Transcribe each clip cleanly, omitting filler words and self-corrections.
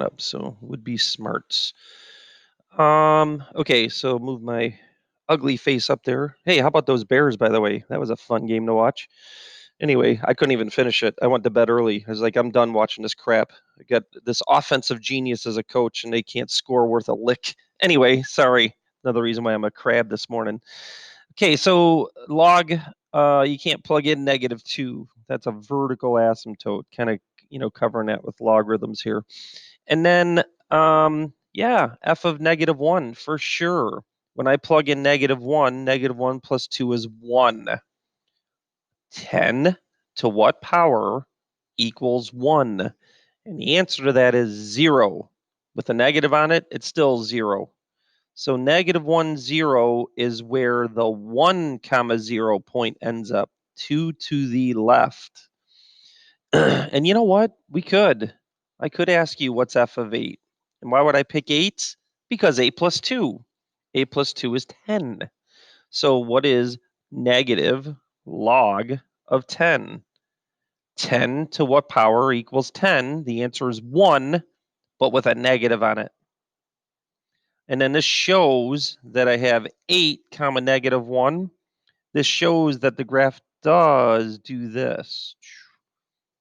up, so would be smarts. Okay, so move my ugly face up there. Hey, how about those Bears, by the way? That was a fun game to watch. Anyway, I couldn't even finish it. I went to bed early. I was like, I'm done watching this crap. I got this offensive genius as a coach, and they can't score worth a lick. Anyway, sorry. Another reason why I'm a crab this morning. Okay, so log, you can't plug in -2. That's a vertical asymptote, kind of, covering that with logarithms here. And then, yeah, f of -1 for sure. When I plug in -1, -1 plus 2 is 1. 10 to what power equals 1? And the answer to that is 0. With a negative on it, it's still 0. So -1, 0 is where the 1 comma 0 point ends up, 2 to the left. And you know what? I could ask you what's f of 8. And why would I pick 8? Because 8 plus 2. 8 plus 2 is 10. So what is negative log of 10? 10 to what power equals 10? The answer is 1, but with a negative on it. And then this shows that I have 8 comma -1. This shows that the graph does do this.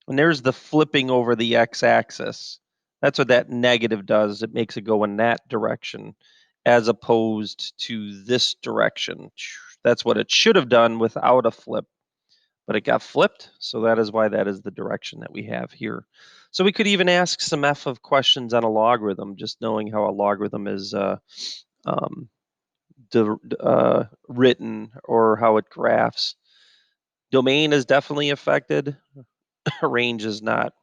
And there's the flipping over the x-axis. That's what that negative does. It makes it go in that direction as opposed to this direction. That's what it should have done without a flip, but it got flipped. So that is why that is the direction that we have here. So we could even ask some f of questions on a logarithm, just knowing how a logarithm is um, written or how it graphs. Domain is definitely affected. Range is not.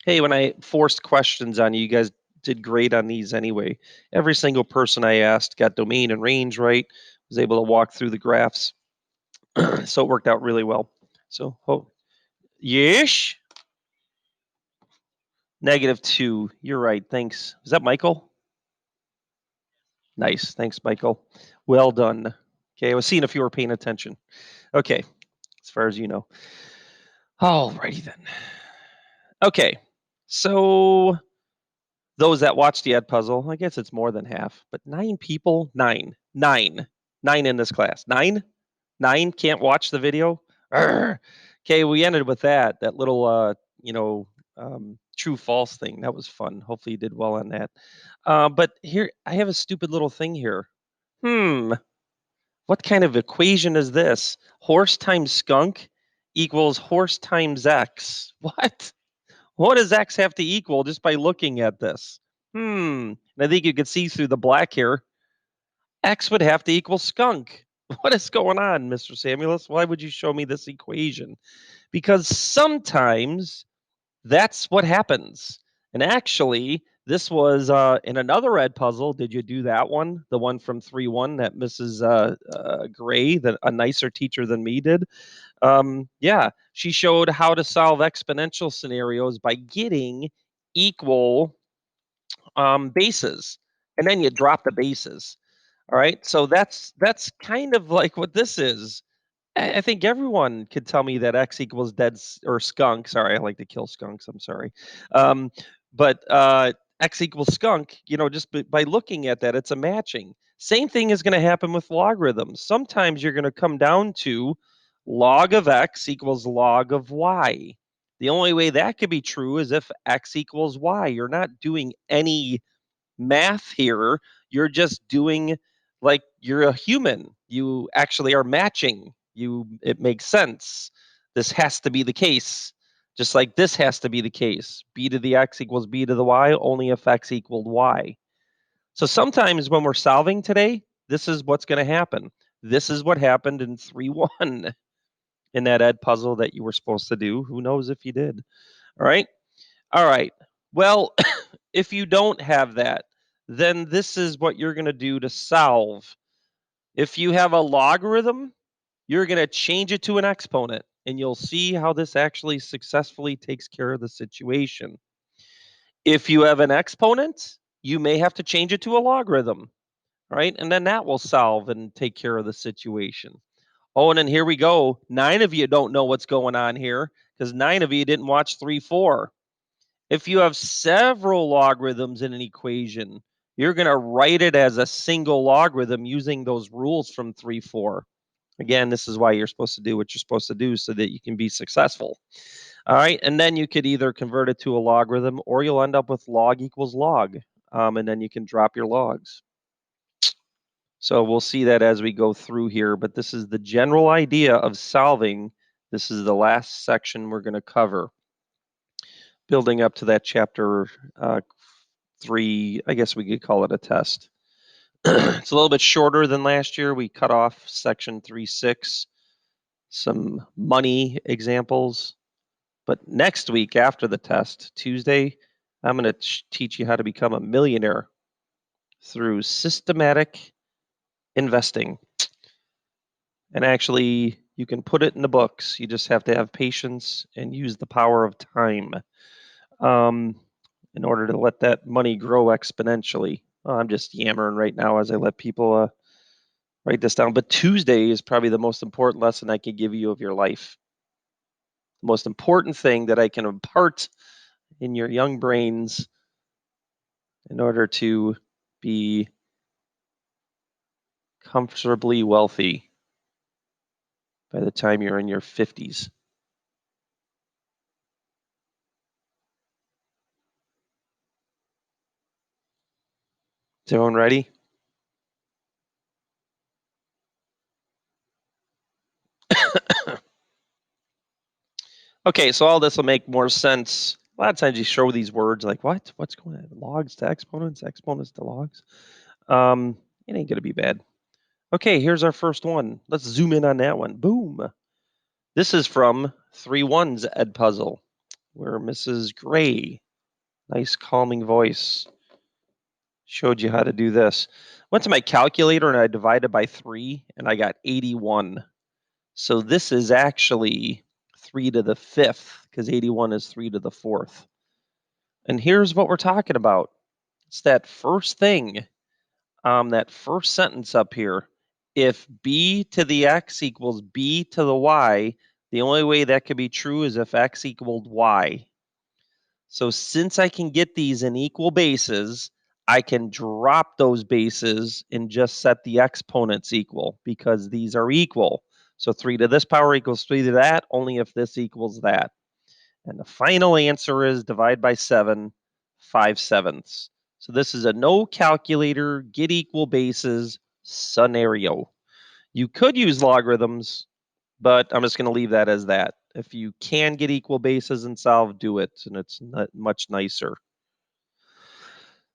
Hey, when I forced questions on you, you guys did great on these anyway. Every single person I asked got domain and range right, was able to walk through the graphs. So it worked out really well. So, yesh. -2. You're right. Thanks. Is that Michael? Nice. Thanks, Michael. Well done. Okay, I was seeing if you were paying attention. Okay, as far as you know. Alrighty then. Okay, so those that watched the Ed puzzle, I guess it's more than half, but 9 people, 9 in this class. 9 can't watch the video. Okay, we ended with that little true false thing. That was fun. Hopefully you did well on that. But here I have a stupid little thing here. What kind of equation is this? Horse times skunk equals horse times x. What? What does x have to equal just by looking at this? And I think you could see through the black here. X would have to equal skunk. What is going on, Mr. Samuelus? Why would you show me this equation? Because sometimes that's what happens. And actually, this was in another red puzzle. Did you do that one? The one from 3-1 that Mrs. Gray, a nicer teacher than me, did? Yeah, she showed how to solve exponential scenarios by getting equal bases, and then you drop the bases. All right, so that's kind of like what this is. I think everyone could tell me that x equals dead or skunk. Sorry, I like to kill skunks. I'm sorry, um, but x equals skunk. Just by looking at that, it's a matching. Same thing is going to happen with logarithms. Sometimes you're going to come down to log of x equals log of y. The only way that could be true is if x equals y. You're not doing any math here. You're just doing like you're a human. You actually are matching. It makes sense. This has to be the case. Just like this has to be the case. B to the x equals b to the y, only if x equaled y. So sometimes when we're solving today, this is what's going to happen. This is what happened in 3-1 in that ed puzzle that you were supposed to do. Who knows if you did? All right. All right. Well, if you don't have that, then this is what you're going to do to solve. If you have a logarithm, you're going to change it to an exponent, and you'll see how this actually successfully takes care of the situation. If you have an exponent, you may have to change it to a logarithm, right? And then that will solve and take care of the situation. Oh, and then here we go. 9 of you don't know what's going on here because 9 of you didn't watch 3-4. If you have several logarithms in an equation, you're going to write it as a single logarithm using those rules from 3-4. Again, this is why you're supposed to do what you're supposed to do so that you can be successful. All right, and then you could either convert it to a logarithm or you'll end up with log equals log, and then you can drop your logs. So we'll see that as we go through here, but this is the general idea of solving. This is the last section we're going to cover, building up to that chapter 3. I guess we could call it a test. It's a little bit shorter than last year. We cut off section 3.6, some money examples. But next week after the test, Tuesday, I'm going to teach you how to become a millionaire through systematic investing. And actually, you can put it in the books. You just have to have patience and use the power of time in order to let that money grow exponentially. I'm just yammering right now as I let people write this down. But Tuesday is probably the most important lesson I can give you of your life. The most important thing that I can impart in your young brains in order to be comfortably wealthy by the time you're in your 50s. Is everyone ready? Okay, so all this will make more sense. A lot of times you show these words like, what? What's going on? Logs to exponents, exponents to logs. It ain't going to be bad. Okay, here's our first one. Let's zoom in on that one. Boom. This is from 3-1's Ed Puzzle, where Mrs. Gray, nice calming voice, showed you how to do this. Went to my calculator and I divided by 3 and I got 81. So this is actually 3 to the 5th because 81 is 3 to the 4th. And here's what we're talking about. It's that first thing, that first sentence up here. If b to the x equals b to the y, the only way that could be true is if x equaled y. So since I can get these in equal bases, I can drop those bases and just set the exponents equal because these are equal. So 3 to this power equals 3 to that, only if this equals that. And the final answer is divide by 7, 5/7. So this is a no calculator, get equal bases scenario. You could use logarithms, but I'm just going to leave that as that. If you can get equal bases and solve, do it, and it's much nicer.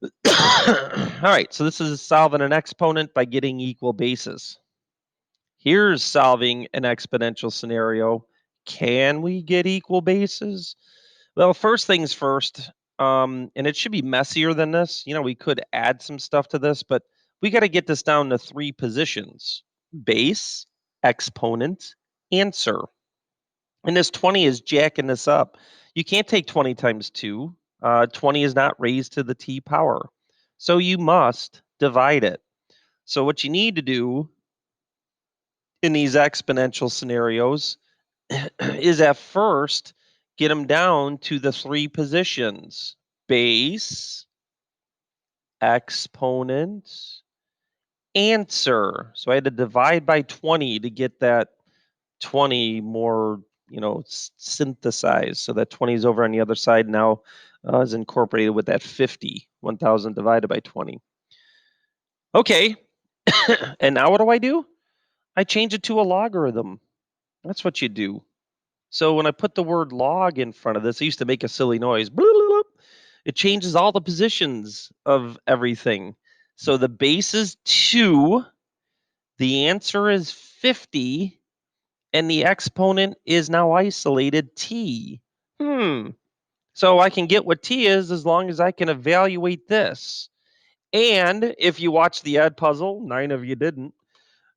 All right, so this is solving an exponent by getting equal bases. Here's solving an exponential scenario. Can we get equal bases? Well, first things first, and it should be messier than this. We could add some stuff to this, but we got to get this down to 3 positions: base, exponent, answer. And this 20 is jacking this up. You can't take 20 times 2. 20 is not raised to the t power. So you must divide it. So what you need to do in these exponential scenarios is at first get them down to the 3 positions: base, exponent, answer. So I had to divide by 20 to get that 20 more, synthesized. So that 20 is over on the other side now, is incorporated with that 50, 1,000 divided by 20. Okay, and now what do? I change it to a logarithm. That's what you do. So when I put the word log in front of this, I used to make a silly noise. It changes all the positions of everything. So the base is 2, the answer is 50, and the exponent is now isolated t. So I can get what t is as long as I can evaluate this. And if you watch the Ed Puzzle, 9 of you didn't,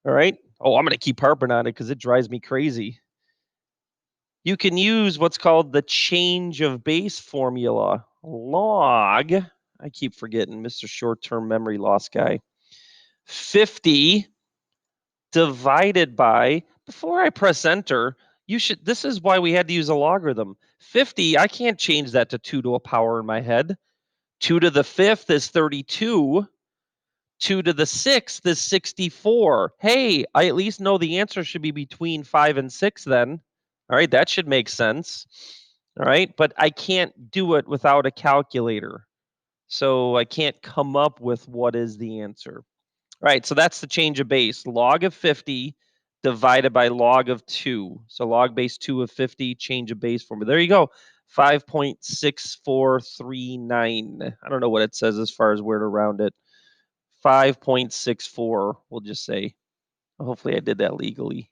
all right? Oh, I'm going to keep harping on it because it drives me crazy. You can use what's called the change of base formula. Log, I keep forgetting, Mr. Short-term memory loss guy. 50 divided by, before I press enter, this is why we had to use a logarithm. 50, I can't change that to 2 to a power in my head. 2 to the 5th is 32. 2 to the 6th is 64. Hey, I at least know the answer should be between 5 and 6 then. All right, that should make sense. All right, but I can't do it without a calculator. So I can't come up with what is the answer. All right, so that's the change of base. Log of 50 divided by log of 2. So log base 2 of 50, change of base formula. There you go. 5.6439. I don't know what it says as far as where to round it. 5.64, we'll just say. Hopefully I did that legally.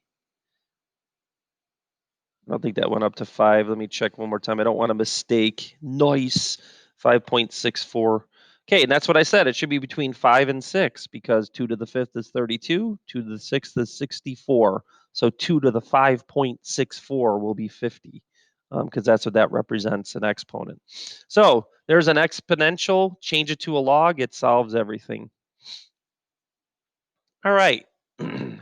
I don't think that went up to 5. Let me check one more time. I don't want a mistake. Nice. 5.64. Okay, and that's what I said. It should be between 5 and 6 because 2 to the 5th is 32, 2 to the 6th is 64. So 2 to the 5.64 will be 50 because that's what that represents, an exponent. So there's an exponential. Change it to a log. It solves everything. All right.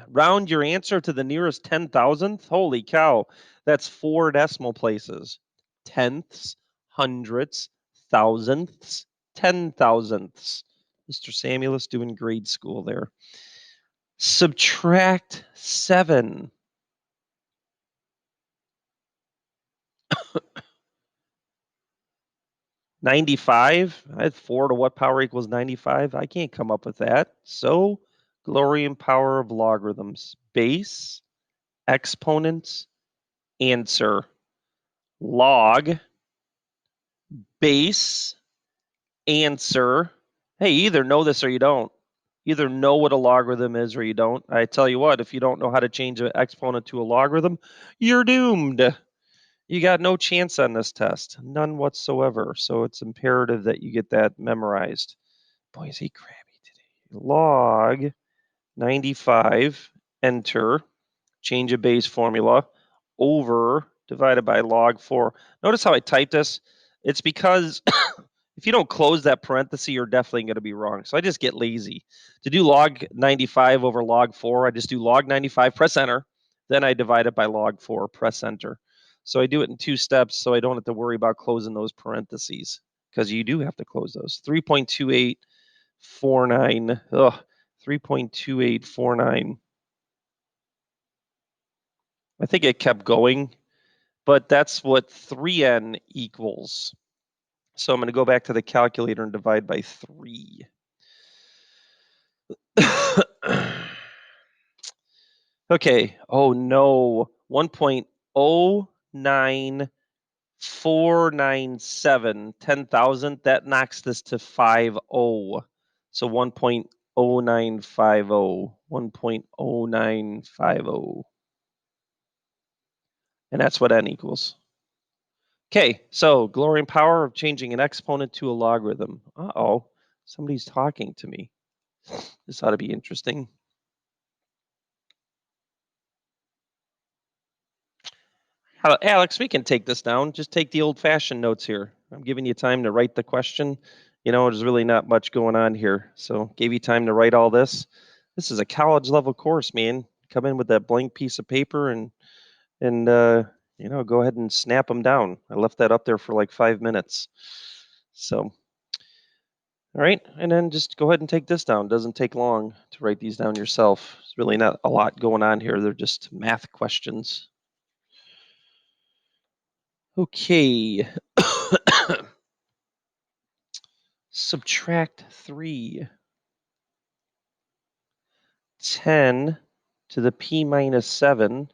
Round your answer to the nearest 10,000th. Holy cow. That's 4 decimal places. Tenths, hundredths, thousandths, 10,000ths. Mr. Samuelis doing grade school there. Subtract 7. 95. I had 4 to what power equals 95? I can't come up with that. So, glory and power of logarithms. Base, exponents, answer. Log, base, answer. Hey, you either know this or you don't. You either know what a logarithm is or you don't. I tell you what, if you don't know how to change an exponent to a logarithm, you're doomed. You got no chance on this test, none whatsoever. So it's imperative that you get that memorized. Boy, is he crabby today. Log 95, enter, change a base formula, over divided by log 4. Notice how I typed this? It's because if you don't close that parenthesis, you're definitely going to be wrong. So I just get lazy. To do log 95 over log 4, I just do log 95, press enter. Then I divide it by log 4, press enter. So I do it in 2 steps so I don't have to worry about closing those parentheses because you do have to close those. 3.2849. Ugh, 3.2849. I think it kept going, but that's what 3n equals. So I'm going to go back to the calculator and divide by 3. Okay. Oh no. 1.09497, 10,000. That knocks this to 50. So 1.0950. 1.0950. And that's what n equals. Okay, so glory and power of changing an exponent to a logarithm. Uh-oh, somebody's talking to me. This ought to be interesting. Alex, we can take this down. Just take the old-fashioned notes here. I'm giving you time to write the question. You know, there's really not much going on here. So gave you time to write all this. This is a college level course, man. Come in with that blank piece of paper and you know, go ahead and snap them down. I left that up there for like 5 minutes. So, all right, and then just go ahead and take this down. Doesn't take long to write these down yourself. There's really not a lot going on here. They're just math questions. Okay. Subtract 3. 10 to the p minus 7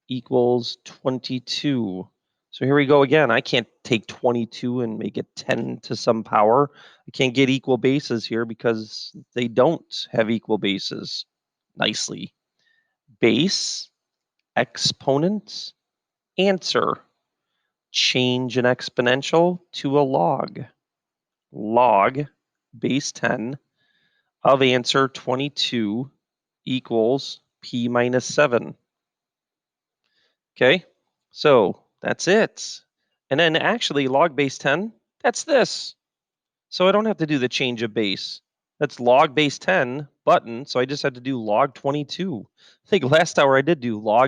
equals 22. So here we go again. I can't take 22 and make it 10 to some power. I can't get equal bases here because they don't have equal bases. Nicely. Base, exponents, answer. Change an exponential to a log. Log, base 10, of answer 22 equals p minus 7. Okay, so that's it. And then actually log base 10, that's this. So I don't have to do the change of base. That's log base 10 button, so I just had to do log 22. I think last hour I did do I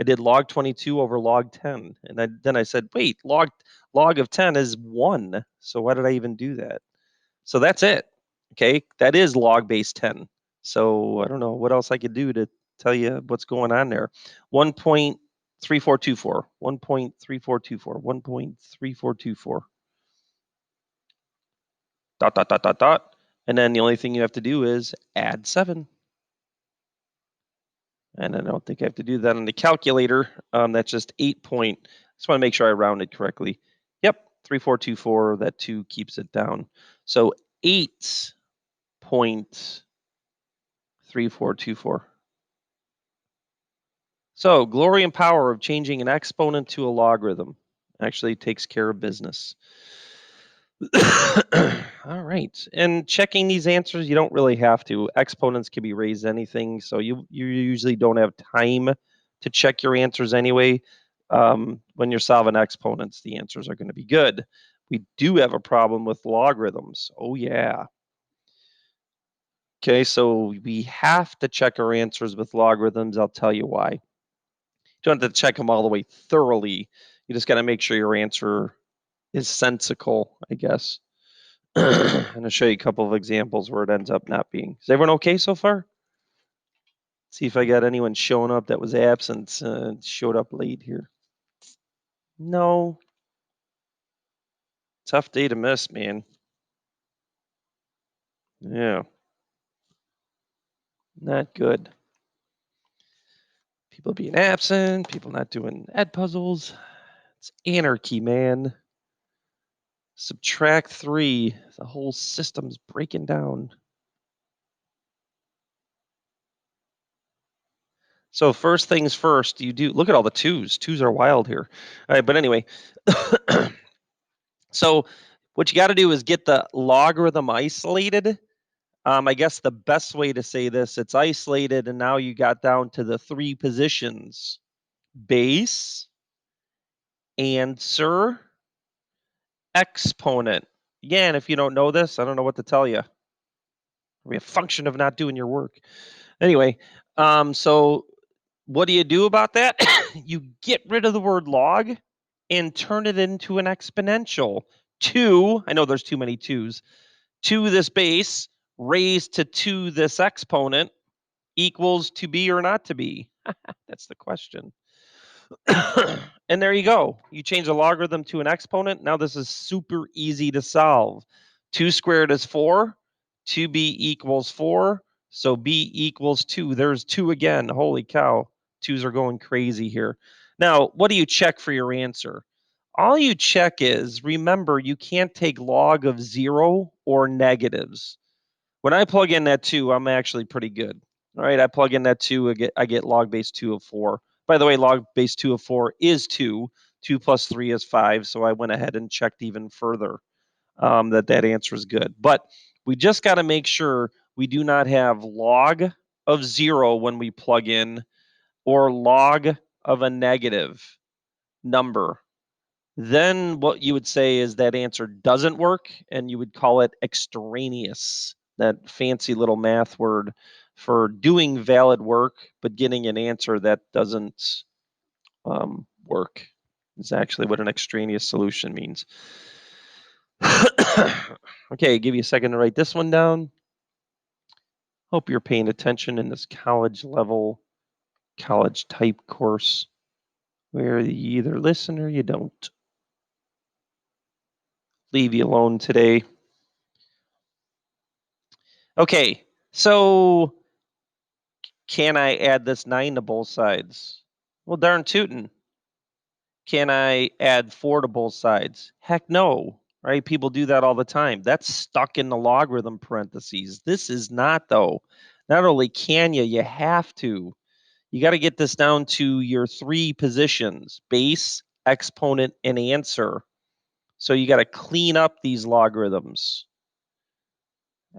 did log 22 over log 10, and then I said, wait, log of 10 is 1, so why did I even do that? So that's it. Okay, that is log base 10. So I don't know what else I could do to tell you what's going on there. 1.3424, 1.3424, 1.3424. Dot dot dot dot dot. And then the only thing you have to do is add 7. And I don't think I have to do that on the calculator. That's just 8 point. Just want to make sure I rounded correctly. Yep, 3424. That 2 keeps it down. So 8.3424. So glory and power of changing an exponent to a logarithm actually takes care of business. All right. And checking these answers, you don't really have to. Exponents can be raised anything, so you usually don't have time to check your answers anyway. When you're solving exponents, the answers are going to be good. We do have a problem with logarithms. Oh yeah. Okay, so we have to check our answers with logarithms. I'll tell you why. You don't have to check them all the way thoroughly. You just got to make sure your answer is sensical, I guess. I'm going to show you a couple of examples where it ends up not being. Is everyone okay so far? See if I got anyone showing up that was absent and showed up late here. No. Tough day to miss, man. Yeah. Not good. People being absent, people not doing ed puzzles. It's anarchy, man. Subtract 3. The whole system's breaking down. So first things first, you do look at all the 2s. 2s are wild here. All right, but anyway. So what you got to do is get the logarithm isolated. I guess the best way to say this, it's isolated, and now you got down to the 3 positions: base, answer, exponent. Yeah, and if you don't know this, I don't know what to tell you. A function of not doing your work. Anyway, so what do you do about that? You get rid of the word log and turn it into an exponential. 2, I know there's too many 2s, 2 this base raised to 2 this exponent equals to be or not to be. That's the question. And there you go. You change a logarithm to an exponent. Now this is super easy to solve. 2 squared is 4. 2b equals 4. So b equals 2. There's 2 again. Holy cow. 2s are going crazy here. Now, what do you check for your answer? All you check is, remember, you can't take log of 0 or negatives. When I plug in that 2, I'm actually pretty good. All right, I plug in that 2, I get log base 2 of 4. By the way, log base 2 of 4 is 2. 2 plus 3 is 5, so I went ahead and checked even further that answer is good. But we just got to make sure we do not have log of 0 when we plug in, or log of a negative number. Then what you would say is that answer doesn't work, and you would call it extraneous, that fancy little math word for doing valid work, but getting an answer that doesn't work is actually what an extraneous solution means. Okay, give you a second to write this one down. Hope you're paying attention in this college level, college type course where you either listen or you don't. Leave you alone today. Okay, so can I add this 9 to both sides? Well, darn tootin'. Can I add 4 to both sides? Heck no, right? People do that all the time. That's stuck in the logarithm parentheses. This is not, though. Not only can you have to. You got to get this down to your 3 positions: base, exponent, and answer. So you got to clean up these logarithms.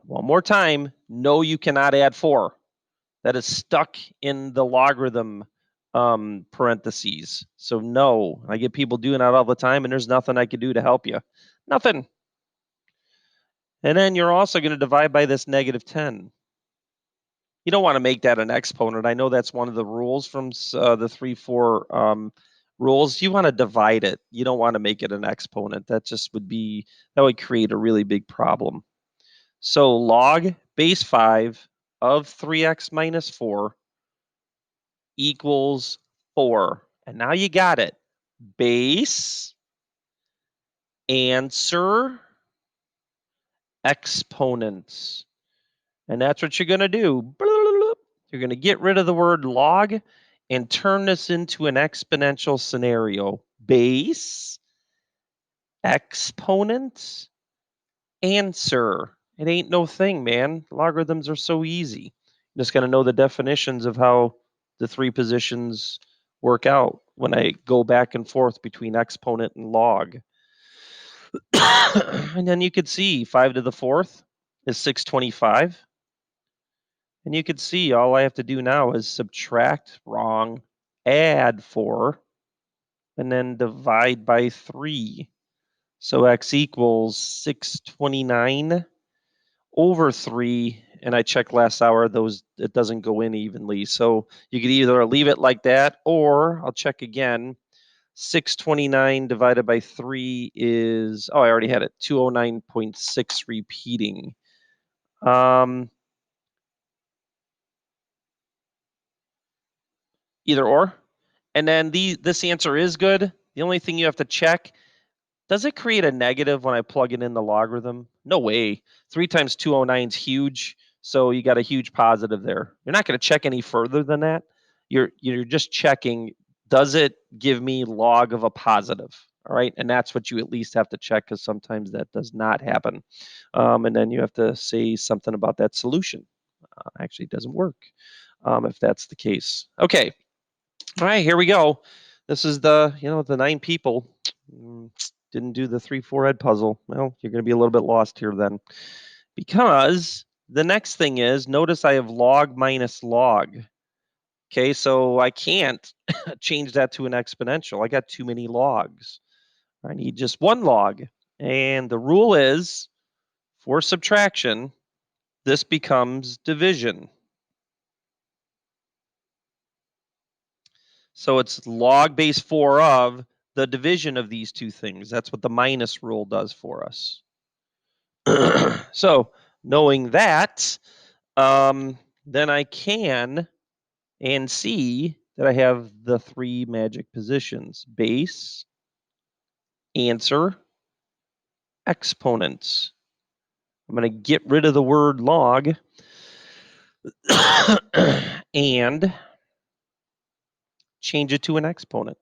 One more time, no, you cannot add 4. That is stuck in the logarithm parentheses. So no, I get people doing that all the time, and there's nothing I can do to help you. Nothing. And then you're also going to divide by this negative 10. You don't want to make that an exponent. I know that's one of the rules from the 3-4 rules. You want to divide it. You don't want to make it an exponent. That would create a really big problem. So log base 5 of 3x minus 4 equals 4. And now you got it. Base, answer, exponents. And that's what you're going to do. You're going to get rid of the word log and turn this into an exponential scenario. Base, exponent, answer. It ain't no thing, man. Logarithms are so easy. You're just going to know the definitions of how the three positions work out when I go back and forth between exponent and log. And then you could see 5 to the 4th is 625. And you could see all I have to do now is subtract, wrong, add 4, and then divide by 3. So x equals 629 over 3. And I checked last hour, it doesn't go in evenly. So you could either leave it like that, or I'll check again. 629 divided by 3 is, I already had it, 209.6 repeating. Either or. And then this answer is good. The only thing you have to check, does it create a negative when I plug it in the logarithm? No way. 3 times 209 is huge, so you got a huge positive there. You're not going to check any further than that. You're just checking, does it give me log of a positive? All right, and that's what you at least have to check, because sometimes that does not happen. And then you have to say something about that solution. Actually, it doesn't work if that's the case. Okay. All right, here we go. This is the 9 people didn't do the 3-4 ed puzzle. Well, you're going to be a little bit lost here then, because the next thing is, notice I have log minus log. Okay, so I can't change that to an exponential. I got too many logs. I need just one log. And the rule is, for subtraction, this becomes division. So it's log base 4 of the division of these two things. That's what the minus rule does for us. So knowing that, then I can and see that I have the 3 magic positions: base, answer, exponents. I'm going to get rid of the word log and change it to an exponent.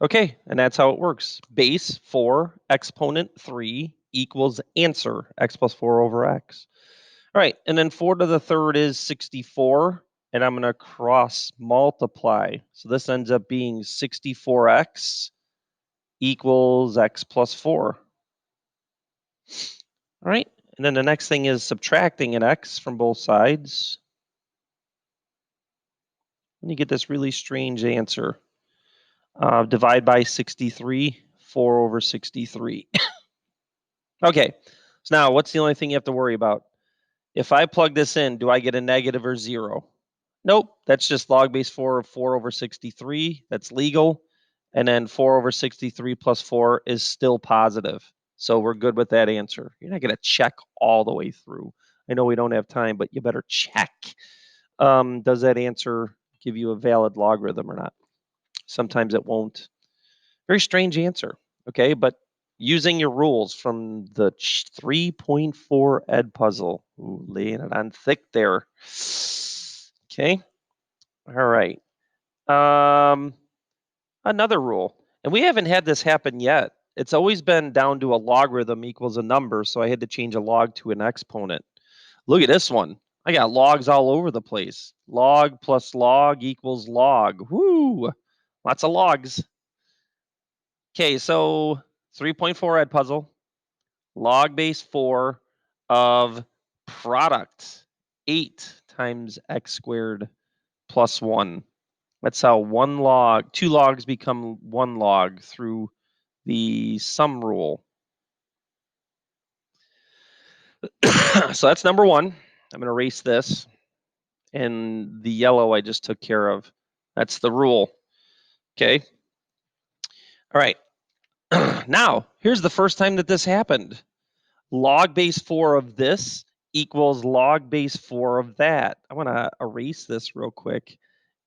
Okay, and that's how it works. Base 4, exponent 3 equals answer, x plus 4 over x. All right, and then 4 to the third is 64, and I'm going to cross multiply. So this ends up being 64x equals x plus 4. All right, and then the next thing is subtracting an x from both sides. And you get this really strange answer. Divide by 63, 4 over 63. Okay, so now what's the only thing you have to worry about? If I plug this in, do I get a negative or 0? Nope, that's just log base 4 of 4 over 63. That's legal. And then 4 over 63 plus 4 is still positive. So we're good with that answer. You're not going to check all the way through. I know we don't have time, but you better check. Does that answer give you a valid logarithm or not? Sometimes it won't. Very strange answer. Okay, but using your rules from the 3.4 ed puzzle. Ooh, laying it on thick there. Okay. All right. Another rule, and we haven't had this happen yet. It's always been down to a logarithm equals a number, so I had to change a log to an exponent. Look at this one. I got logs all over the place. Log plus log equals log. Woo! Lots of logs. Okay, so 3.4 ed puzzle. Log base 4 of product 8 times x squared plus 1. That's how two logs become one log through the sum rule. So that's number one. I'm going to erase this. And the yellow I just took care of. That's the rule. Okay. All right. Now, here's the first time that this happened. Log base 4 of this equals log base 4 of that. I want to erase this real quick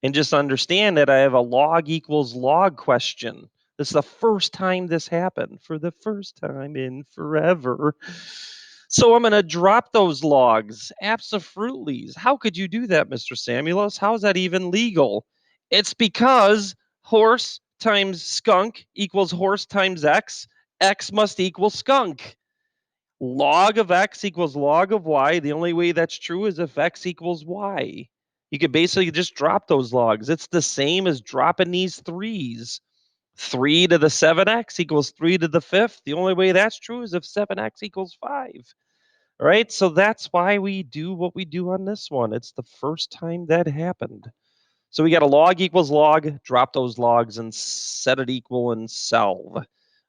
and just understand that I have a log equals log question. This is the first time this happened, for the first time in forever. So I'm going to drop those logs. Absolutely. How could you do that, Mr. Samuelos? How is that even legal? It's because horse times skunk equals horse times x. X must equal skunk. Log of x equals log of y. The only way that's true is if x equals y. You could basically just drop those logs. It's the same as dropping these threes. 3 to the 7x equals 3 to the 5th. The only way that's true is if 7x equals 5. All right, so that's why we do what we do on this one. It's the first time that happened. So we got a log equals log, drop those logs and set it equal and solve. All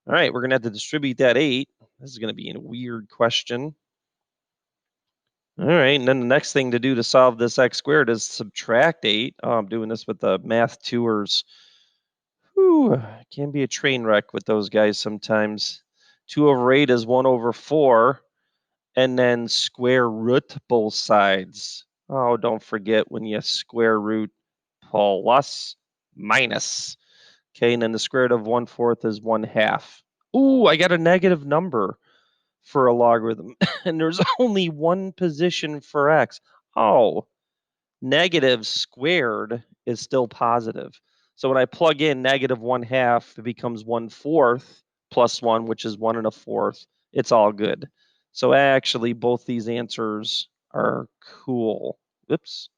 right, we're going to have to distribute that 8. This is going to be a weird question. All right, and then the next thing to do to solve this x squared is subtract 8. Oh, I'm doing this with the math tours. Whew, can be a train wreck with those guys sometimes. 2 over 8 is 1 over 4, and then square root both sides. Oh, don't forget when you square root plus minus. Okay, and then the square root of 1/4 is 1/2. Ooh, I got a negative number for a logarithm, and there's only one position for x. Oh, negative squared is still positive. So when I plug in negative 1/2, it becomes 1/4 plus 1, which is 1 1/4. It's all good. So actually, both these answers are cool. Oops.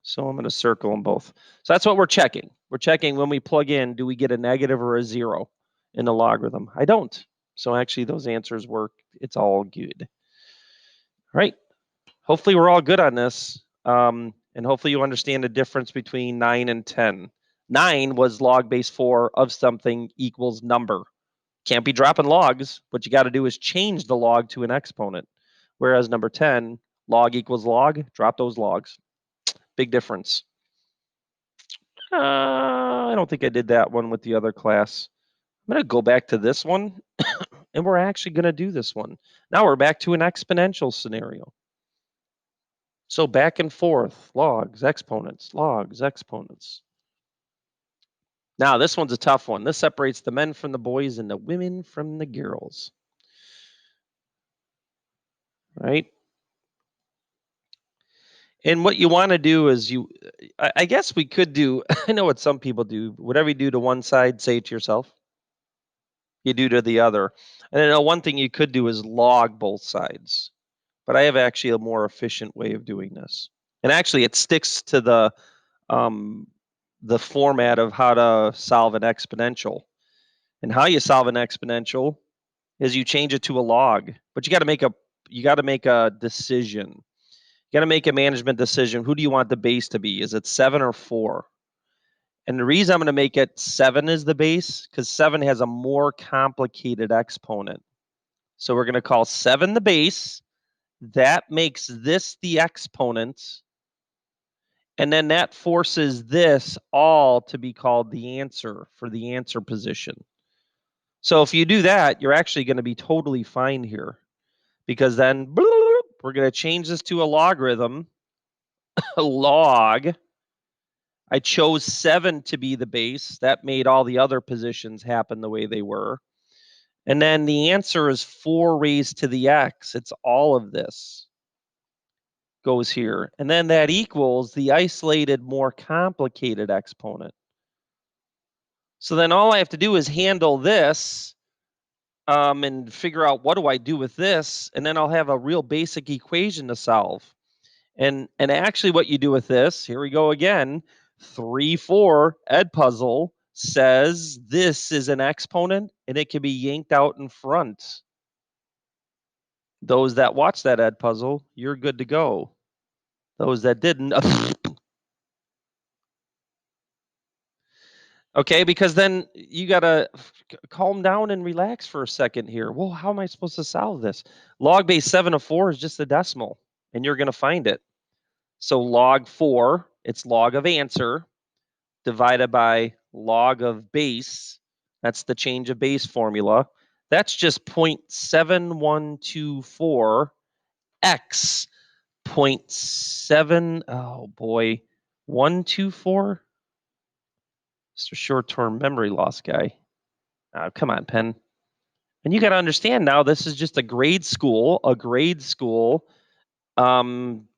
So I'm going to circle them both. So that's what we're checking. We're checking when we plug in, do we get a negative or a 0 in the logarithm? I don't. So actually, those answers work. It's all good. All right. Hopefully, we're all good on this. And hopefully, you understand the difference between 9 and 10. 9 was log base 4 of something equals number. Can't be dropping logs. What you got to do is change the log to an exponent. Whereas number 10, log equals log, drop those logs. Big difference. I don't think I did that one with the other class. I'm going to go back to this one, and we're actually going to do this one. Now we're back to an exponential scenario. So back and forth, logs, exponents, logs, exponents. Now this one's a tough one. This separates the men from the boys and the women from the girls. Right? And what you want to do is I guess we could do, I know what some people do. Whatever you do to one side, say it to yourself. You do to the other. And I know one thing you could do is log both sides. But I have actually a more efficient way of doing this. And actually it sticks to the format of how to solve an exponential. And how you solve an exponential is you change it to a log. But you got to make a decision. You got to make a management decision. Who do you want the base to be? Is it 7 or 4? And the reason I'm going to make it 7 as the base, because 7 has a more complicated exponent. So we're going to call 7 the base. That makes this the exponent. And then that forces this all to be called the answer for the answer position. So if you do that, you're actually going to be totally fine here. Because then we're going to change this to a logarithm. A log. I chose 7 to be the base. That made all the other positions happen the way they were. And then the answer is 4 raised to the x. It's all of this goes here. And then that equals the isolated, more complicated exponent. So then all I have to do is handle this and figure out what do I do with this. And then I'll have a real basic equation to solve. And actually what you do with this, here we go again, 3-4 Edpuzzle says this is an exponent and it can be yanked out in front. Those that watch that Edpuzzle, you're good to go. Those that didn't, Okay, because then you gotta calm down and relax for a second here. Well, how am I supposed to solve this? Log base 7 of 4 is just a decimal, and you're gonna find it. So log 4, it's log of answer, divided by log of base. That's the change of base formula. That's just 0.7124 x 0.7, oh boy, 124. Mr. Short-term memory loss guy. Come on, pen. And you got to understand now, this is just a grade school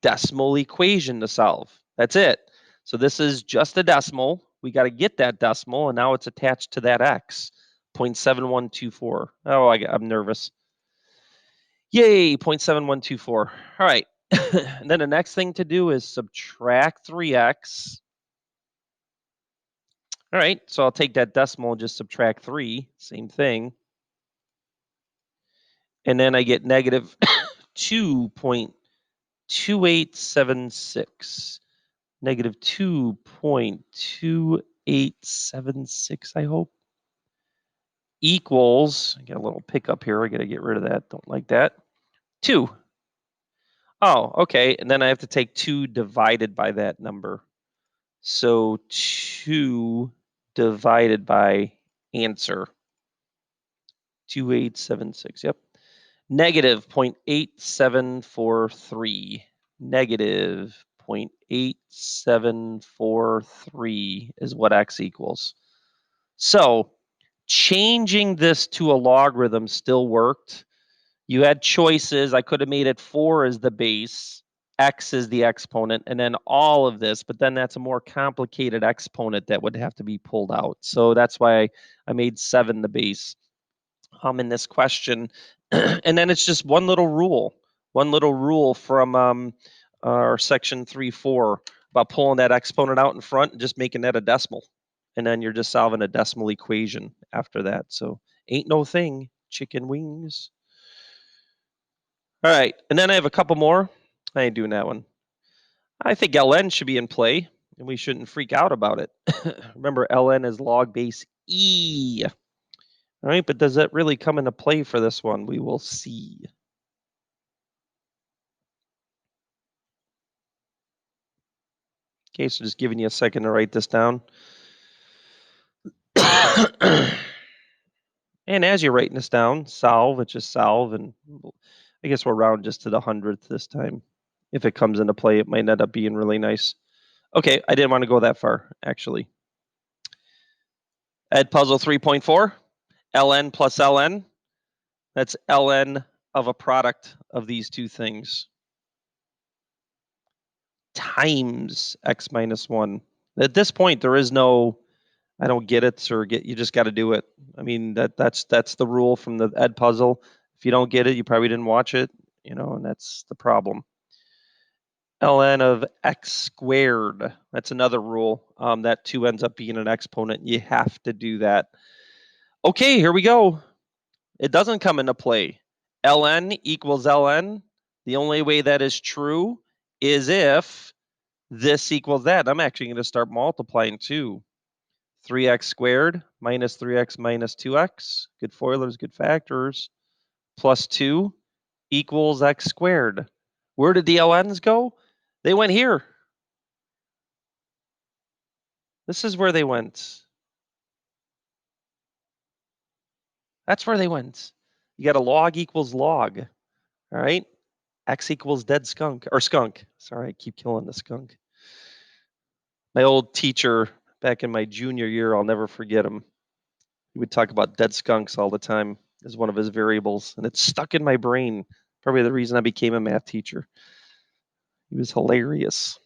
decimal equation to solve. That's it. So this is just a decimal. We got to get that decimal, and now it's attached to that x, 0.7124. Oh, I'm nervous. Yay, 0.7124. All right. And then the next thing to do is subtract 3x. All right, so I'll take that decimal and just subtract 3. Same thing. And then I get negative 2.2876. Negative 2.2876, I hope. Equals, I got a little pickup here. I got to get rid of that. Don't like that. 2. Oh, okay. And then I have to take 2 divided by that number. So 2 divided by answer. 2876. Yep. Negative 0.8743. Negative 0.8743 is what x equals. So changing this to a logarithm still worked. You had choices. I could have made it 4 as the base, x is the exponent, and then all of this, but then that's a more complicated exponent that would have to be pulled out. So that's why I made 7 the base in this question. And then it's just one little rule from our section 3.4 about pulling that exponent out in front and just making that a decimal. And then you're just solving a decimal equation after that. So ain't no thing, chicken wings. All right, and then I have a couple more. I ain't doing that one. I think ln should be in play, and we shouldn't freak out about it. Remember, ln is log base e. All right, but does that really come into play for this one? We will see. Okay, so just giving you a second to write this down. And as you're writing this down, solve, it's just solve, and I guess we'll round just to the 100th this time. If it comes into play, it might end up being really nice. Okay, I didn't want to go that far, actually. Ed puzzle 3.4, ln plus ln. That's ln of a product of these two things times x minus 1. At this point, there is no I don't get it or get you just got to do it. I mean that's the rule from the Ed puzzle. If you don't get it, you probably didn't watch it, and that's the problem. ln of x squared. That's another rule. That 2 ends up being an exponent. You have to do that. Okay, here we go. It doesn't come into play. ln equals ln. The only way that is true is if this equals that. I'm actually going to start multiplying too. 3x squared minus 3x minus 2x. Good FOILers, good factors. Plus 2 equals x squared. Where did the ln's go? They went here. This is where they went. That's where they went. You got a log equals log. All right. X equals dead skunk or skunk. Sorry, I keep killing the skunk. My old teacher back in my junior year, I'll never forget him. He would talk about dead skunks all the time as one of his variables, and it's stuck in my brain. Probably the reason I became a math teacher. He was hilarious.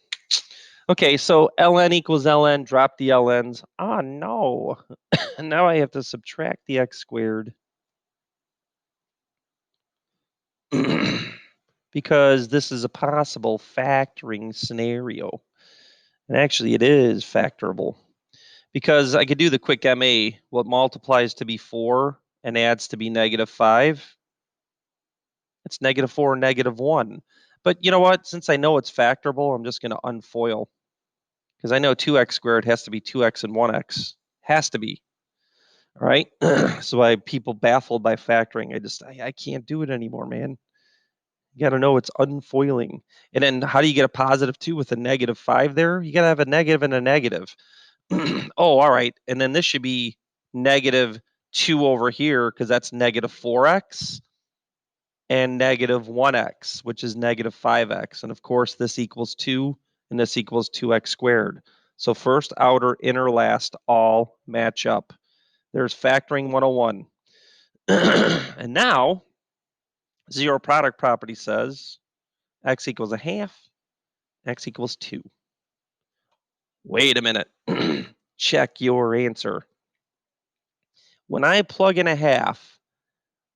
Okay, so ln equals ln, drop the ln's. Ah, no. Now I have to subtract the x squared. Because this is a possible factoring scenario. And actually, it is factorable. Because I could do the quick MA, what multiplies to be 4 and adds to be negative 5. It's negative 4 and negative 1. But you know what? Since I know it's factorable, I'm just going to unfoil. Because I know 2x squared has to be 2x and 1x. Has to be. All right. So why people baffled by factoring. I can't do it anymore, man. You got to know it's unfoiling. And then how do you get a positive 2 with a negative 5 there? You got to have a negative and a negative. Oh, all right. And then this should be negative 2 over here because that's negative 4x and negative 1x, which is negative 5x. And of course, this equals 2 and this equals 2x squared. So first, outer, inner, last all match up. There's factoring 101. And now, zero product property says x equals a half, x equals 2. Wait a minute. Check your answer. When I plug in a half,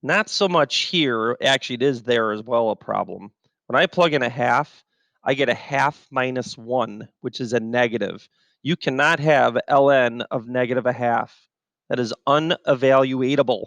not so much here, actually it is there as well a problem. When I plug in a half, I get a half minus 1, which is a negative. You cannot have ln of negative a half. That is unevaluatable.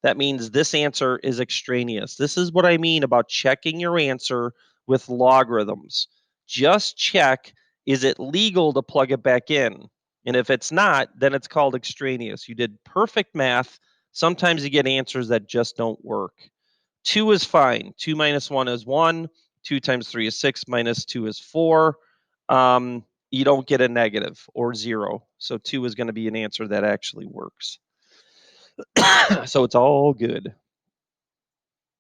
That means this answer is extraneous. This is what I mean about checking your answer with logarithms. Just check, is it legal to plug it back in? And if it's not, then it's called extraneous. You did perfect math. Sometimes you get answers that just don't work. 2 is fine. 2 minus 1 is 1. 2 times 3 is 6. Minus 2 is 4. You don't get a negative or 0. So 2 is going to be an answer that actually works. So it's all good.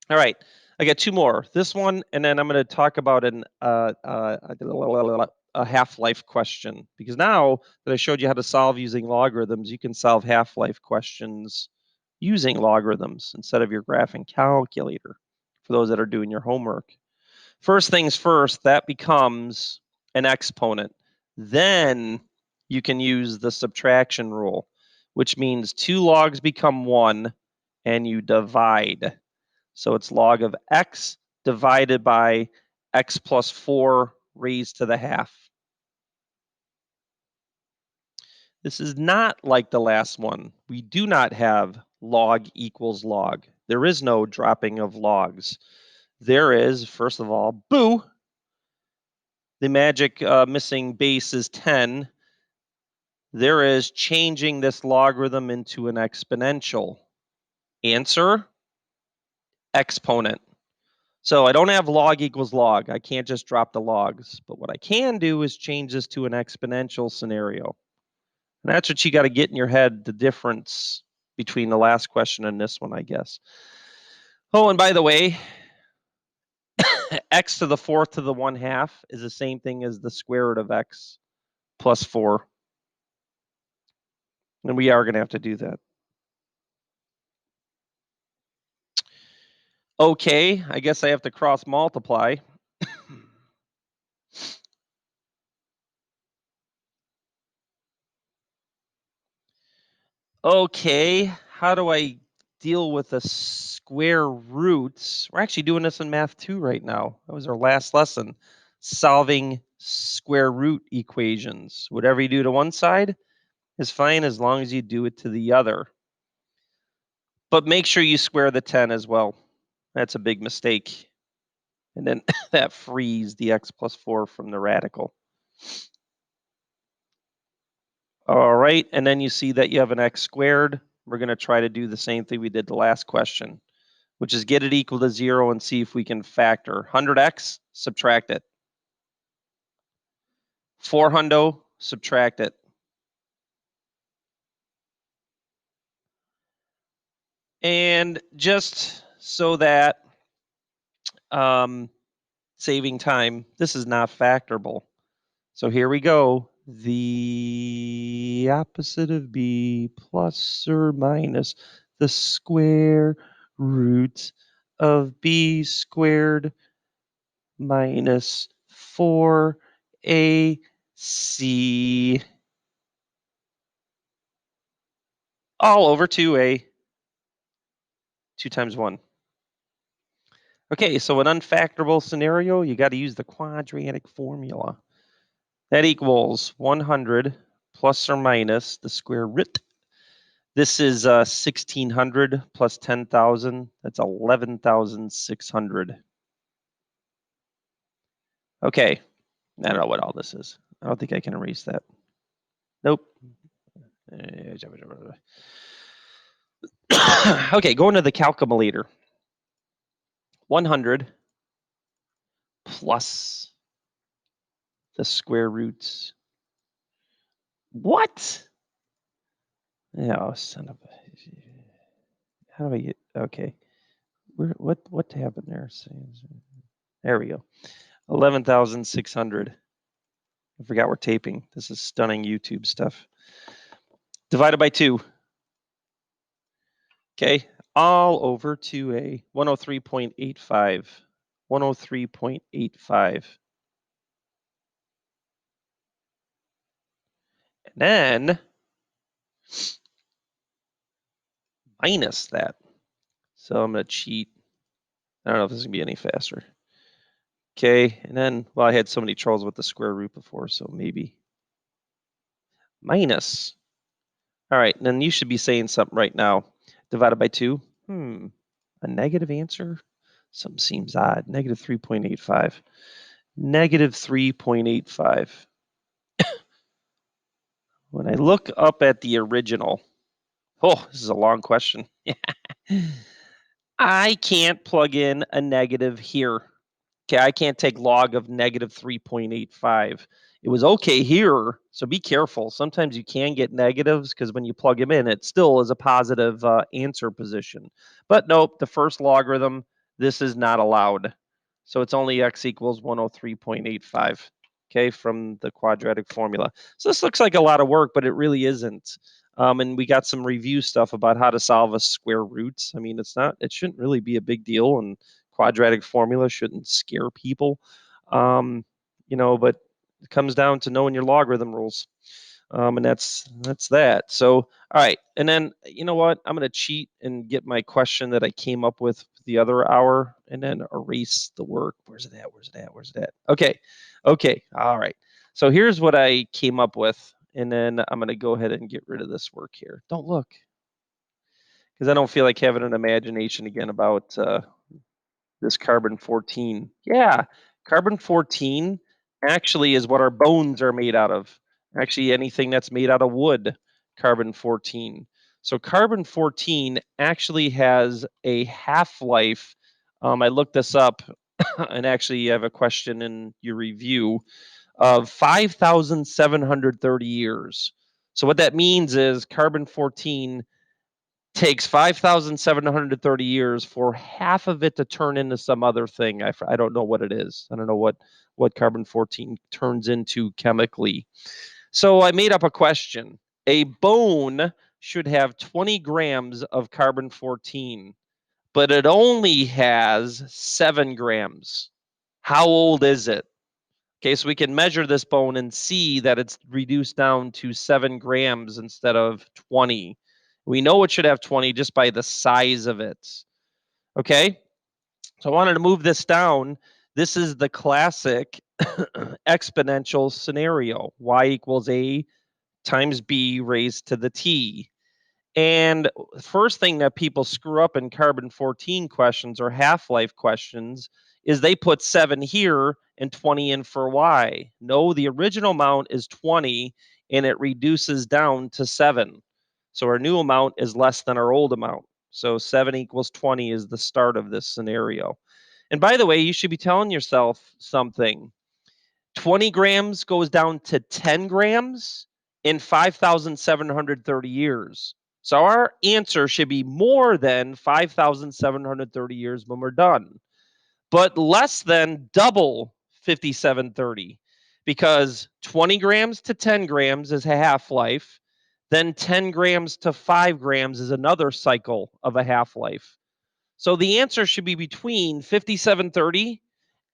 All right. I got 2 more. This one, and then I'm going to talk about a half-life question. Because now that I showed you how to solve using logarithms, you can solve half-life questions using logarithms instead of your graphing calculator for those that are doing your homework. First things first, that becomes an exponent. Then you can use the subtraction rule, which means 2 logs become 1 and you divide. So it's log of x divided by x plus 4 raised to the half. This is not like the last one. We do not have log equals log. There is no dropping of logs. There is, first of all, boo, the magic missing base is 10. There is changing this logarithm into an exponential. Answer, exponent. So I don't have log equals log. I can't just drop the logs. But what I can do is change this to an exponential scenario. And that's what you got to get in your head, the difference between the last question and this one, I guess. Oh, and by the way, x to the fourth to the 1/2 is the same thing as the square root of x plus 4. And we are going to have to do that. Okay, I guess I have to cross multiply. Okay, how do I deal with the square roots? We're actually doing this in math 2 right now. That was our last lesson, solving square root equations. Whatever you do to one side is fine as long as you do it to the other. But make sure you square the 10 as well. That's a big mistake. And then that frees the x plus 4 from the radical. All right, and then you see that you have an x squared. We're going to try to do the same thing we did the last question, which is get it equal to 0 and see if we can factor. 100x, subtract it. 400, subtract it. And just so that saving time, this is not factorable. So here we go. The opposite of b plus or minus the square root of b squared minus 4ac all over 2a, 2 times 1. Okay, so an unfactorable scenario, you got to use the quadratic formula. That equals 100 plus or minus the square root. This is 1,600 plus 10,000. That's 11,600. Okay, I don't know what all this is. I don't think I can erase that. Nope. Okay, going to the calculator. 100 plus the square roots. What? Oh, son of a. How do I get? Okay. What happened there? There we go. 11,600. I forgot we're taping. This is stunning YouTube stuff. Divided by 2. Okay. All over 2a. 103.85. 103.85. And then minus that. So I'm going to cheat. I don't know if this is going to be any faster. Okay. And then, well, I had so many troubles with the square root before, so maybe minus. All right. Then you should be saying something right now. Divided by 2. A negative answer? Something seems odd. Negative 3.85. Negative 3.85. When I look up at the original, oh, this is a long question. I can't plug in a negative here. Okay, I can't take log of negative 3.85. It was okay here, so be careful. Sometimes you can get negatives because when you plug them in, it still is a positive answer position. But nope, the first logarithm, this is not allowed. So it's only x equals 103.85, okay, from the quadratic formula. So this looks like a lot of work, but it really isn't. And we got some review stuff about how to solve a square roots. I mean, it shouldn't really be a big deal, and quadratic formula shouldn't scare people. But it comes down to knowing your logarithm rules. And that's that. So, all right. And then, you know what? I'm going to cheat and get my question that I came up with the other hour and then erase the work. Where's it at? Okay. All right. So here's what I came up with. And then I'm going to go ahead and get rid of this work here. Don't look. Because I don't feel like having an imagination again about this carbon-14. Yeah, carbon-14 actually is what our bones are made out of. Actually, anything that's made out of wood, carbon-14. So carbon-14 actually has a half-life. I looked this up, and actually you have a question in your review of 5,730 years. So what that means is carbon-14 takes 5,730 years for half of it to turn into some other thing. I don't know what it is. I don't know what carbon-14 turns into chemically. So I made up a question. A bone should have 20 grams of carbon-14, but it only has 7 grams. How old is it? Okay, so we can measure this bone and see that it's reduced down to 7 grams instead of 20. We know it should have 20 just by the size of it. Okay, so I wanted to move this down. This is the classic exponential scenario. Y equals A times B raised to the T. And first thing that people screw up in carbon-14 questions or half-life questions is they put 7 here and 20 in for Y. No, the original amount is 20 and it reduces down to 7. So our new amount is less than our old amount. So 7 equals 20 is the start of this scenario. And by the way, you should be telling yourself something. 20 grams goes down to 10 grams in 5,730 years. So our answer should be more than 5,730 years when we're done, but less than double 5,730 because 20 grams to 10 grams is a half-life. Then 10 grams to 5 grams is another cycle of a half-life. So the answer should be between 5,730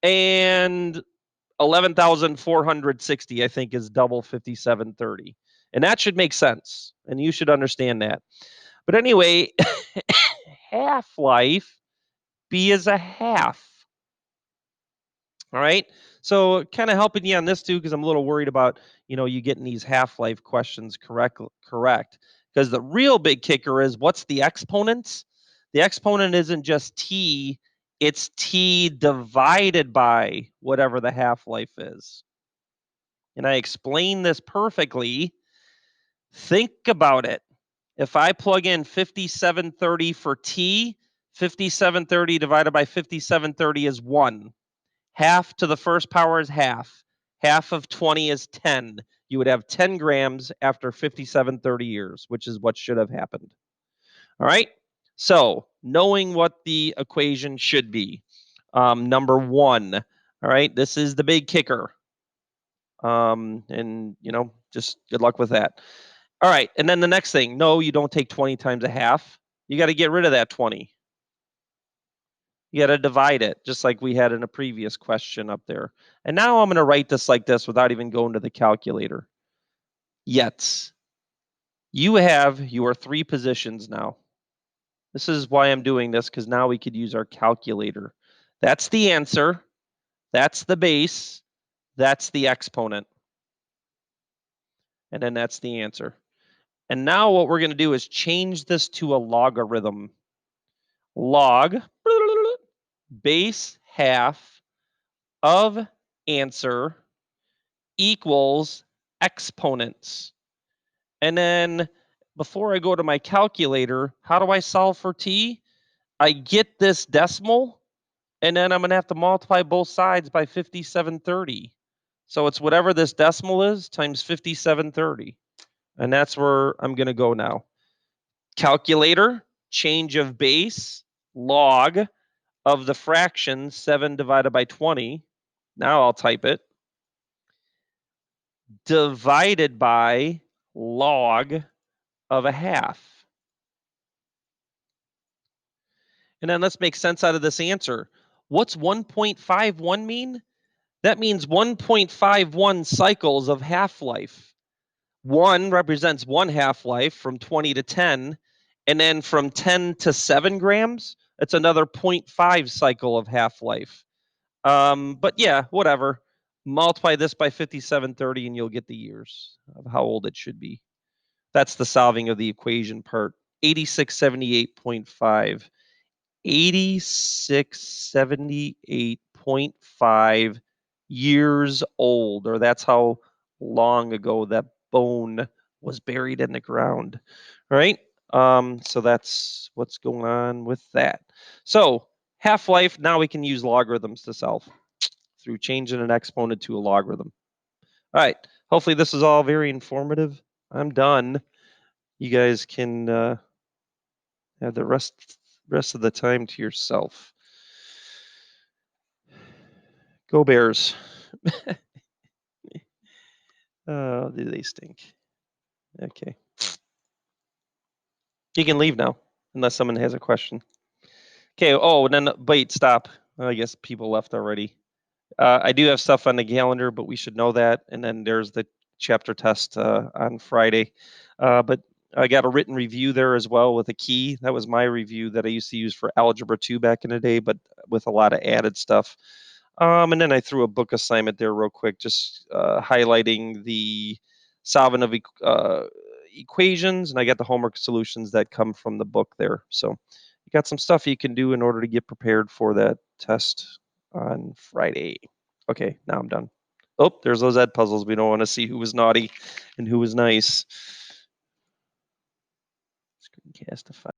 and 11,460, I think, is double 5,730. And that should make sense. And you should understand that. But anyway, half-life, B is a half. All right. So kind of helping you on this too, because I'm a little worried about, you getting these half-life questions correct. Because the real big kicker is what's the exponent? The exponent isn't just T, it's T divided by whatever the half-life is. And I explained this perfectly Think about it. If I plug in 5730 for t, 5730 divided by 5730 is 1. Half to the first power is half. Half of 20 is 10. You would have 10 grams after 5730 years, which is what should have happened. All right. So knowing what the equation should be. Number 1. All right. This is the big kicker. And just good luck with that. All right. And then the next thing, no, you don't take 20 times a half. You got to get rid of that 20. You got to divide it, just like we had in a previous question up there. And now I'm going to write this like this without even going to the calculator. Yet, you have your 3 positions now. This is why I'm doing this, because now we could use our calculator. That's the answer. That's the base. That's the exponent. And then that's the answer. And now what we're going to do is change this to a logarithm. Log base half of answer equals exponents. And then before I go to my calculator, how do I solve for t? I get this decimal, and then I'm going to have to multiply both sides by 5730. So it's whatever this decimal is times 5730. And that's where I'm going to go now. Calculator, change of base, log of the fraction 7 divided by 20. Now I'll type it. Divided by log of a half. And then let's make sense out of this answer. What's 1.51 mean? That means 1.51 cycles of half-life. 1 represents 1 half-life from 20 to 10. And then from 10 to 7 grams, it's another 0.5 cycle of half-life. But yeah, whatever. Multiply this by 5730 and you'll get the years of how old it should be. That's the solving of the equation part. 8678.5. 8678.5 years old, or that's how long ago that bone was buried in the ground. All right. So that's what's going on with that. So half-life, now we can use logarithms to solve through changing an exponent to a logarithm. All right. Hopefully this is all very informative. I'm done. You guys can have the rest of the time to yourself. Go Bears. Oh, do they stink? Okay. You can leave now, unless someone has a question. Okay. Oh, and then wait, stop. I guess people left already. I do have stuff on the calendar, but we should know that. And then there's the chapter test on Friday. But I got a written review there as well with a key. That was my review that I used to use for Algebra 2 back in the day, but with a lot of added stuff. And then I threw a book assignment there real quick, just highlighting the solving of equations, and I got the homework solutions that come from the book there. So you got some stuff you can do in order to get prepared for that test on Friday. Okay, now I'm done. Oh, there's those ed puzzles. We don't want to see who was naughty and who was nice. Screencastify.